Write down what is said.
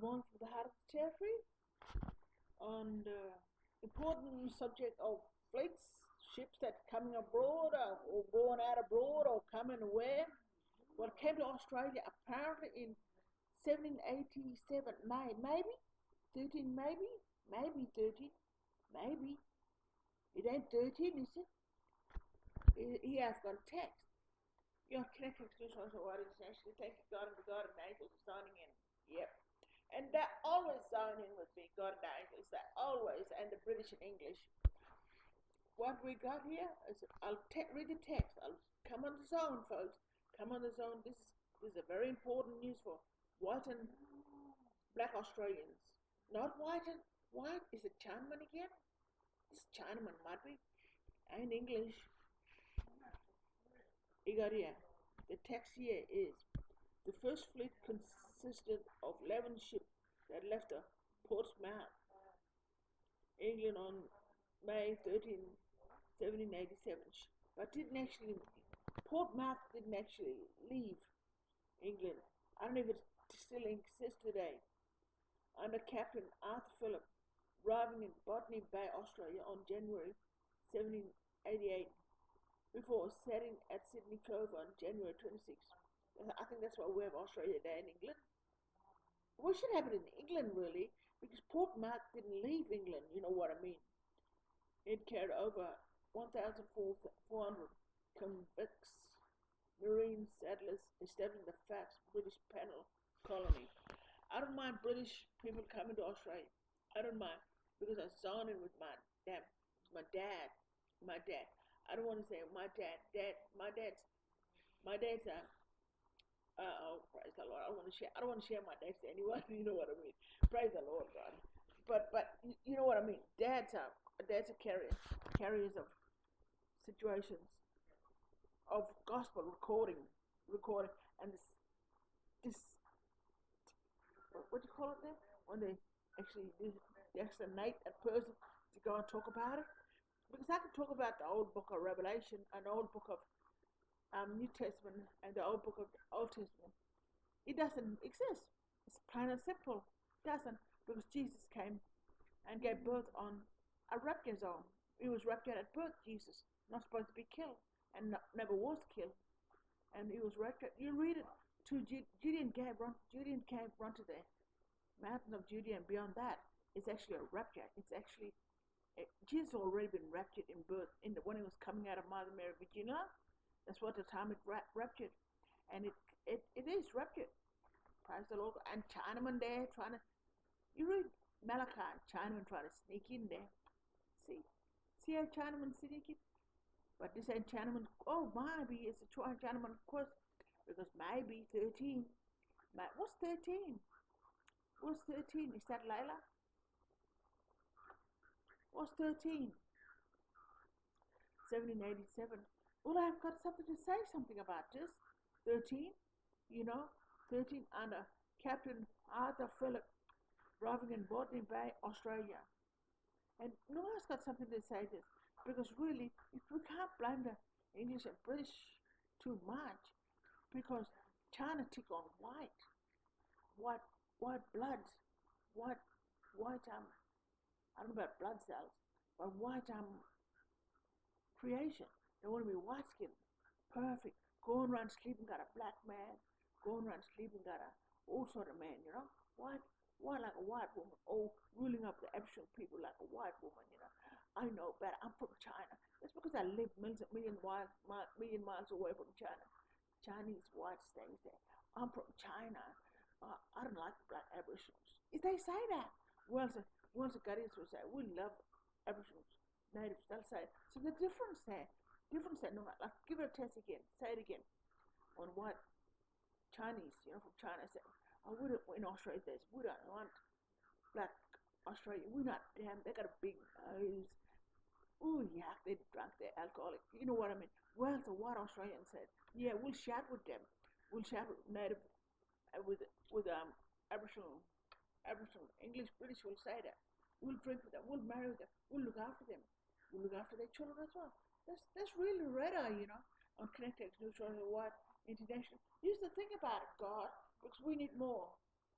one from the heart of the territory on the important subject of fleets, ships that coming abroad or going out abroad or coming where. Well, came to Australia apparently in 1787, maybe 13, maybe 13, maybe. It ain't 13, is it? He has got a text. You're connected to social what is actually thank you God and the God and angels signing in. Yep. And that always sign in with me, God and angels, that always, and the British and English. What we got here is, I'll read the text. I'll come on the zone, folks. Come on the zone. This is a very important news for white and black Australians. Not white and white. Is it Chinaman again? This Chinaman might be. And English. You got here. The text here is, the first fleet consisted of 11 ships that left the Portsmouth, England on May 13, 1787, but Portsmouth didn't actually leave England. I don't know if it still exists today. Under Captain Arthur Phillip, arriving in Botany Bay, Australia on January 1788, before setting at Sydney Cove on January 26. I think that's why we have Australia Day in England. What should happen in England, really, because Portsmouth didn't leave England, you know what I mean. It carried over 1,400 convicts, marine settlers, establishing the fast British penal colony. I don't mind British people coming to Australia. I don't mind, because I saw it with my dad. I don't want to say my dad's oh, praise the Lord. I don't want to share my dads to anyone. You know what I mean. Praise the Lord, God. But you know what I mean. Dads are carriers of situations, of gospel recording, and this what do you call it there? When they actually designate a person to go and talk about it. Because I can talk about the old book of Revelation, an old book of New Testament, and the old book of the Old Testament. It doesn't exist. It's plain and simple. It doesn't, because Jesus came and gave birth on a rapture zone. He was raptured at birth, Jesus, not supposed to be killed, and never was killed. And he was raptured. You read it to Judean cave, run to the mountain of Judea, and beyond that, it's actually a rapture. It's actually Jesus already been raptured in birth when he was coming out of Mother Mary Virginia. That's what the time it raptured, and it is raptured. Praise the Lord. And Chinaman there trying to, you read Malachi, Chinaman trying to sneak in there. See how Chinaman sneak in? But this ain't Chinaman. Oh, maybe it's a Chinaman quest, because maybe 13. What's 13? What's 13? Is that Layla? What's 13? 1787. Well, I've got something to say about this. 13, 13 under Captain Arthur Phillip, arriving in Botany Bay, Australia. And no one's got something to say this, because really, we can't blame the English and British too much, because China took on white bloods, white I don't know about blood cells, but white creation. They want to be white skinned, perfect. Going around sleeping got a black man, going around sleeping got a all sort of man, White like a white woman, ruling up the Aboriginal people like a white woman, I know better. I'm from China. That's because I live million miles away from China. Chinese white stays there. I'm from China. I don't like black Aboriginals. If they say that, once the Gadians will say, we love Aboriginals, natives, they'll say, so the difference there, no, like, give it a test again, say it again. On white Chinese, from China, say, in Australia, we don't want black Australia, we're not damn, they got a big nose. Oh, yeah, they're drunk, they're alcoholic. You know what I mean? Well, the white Australian said, yeah, we'll shout with them. We'll shout with native, with Aboriginal, English, British will say that. We'll drink with them, we'll marry with them, we'll look after them. We'll look after their children as well. That's really radar, on Connected Neutral White International. You used to think about it, God, because we need more.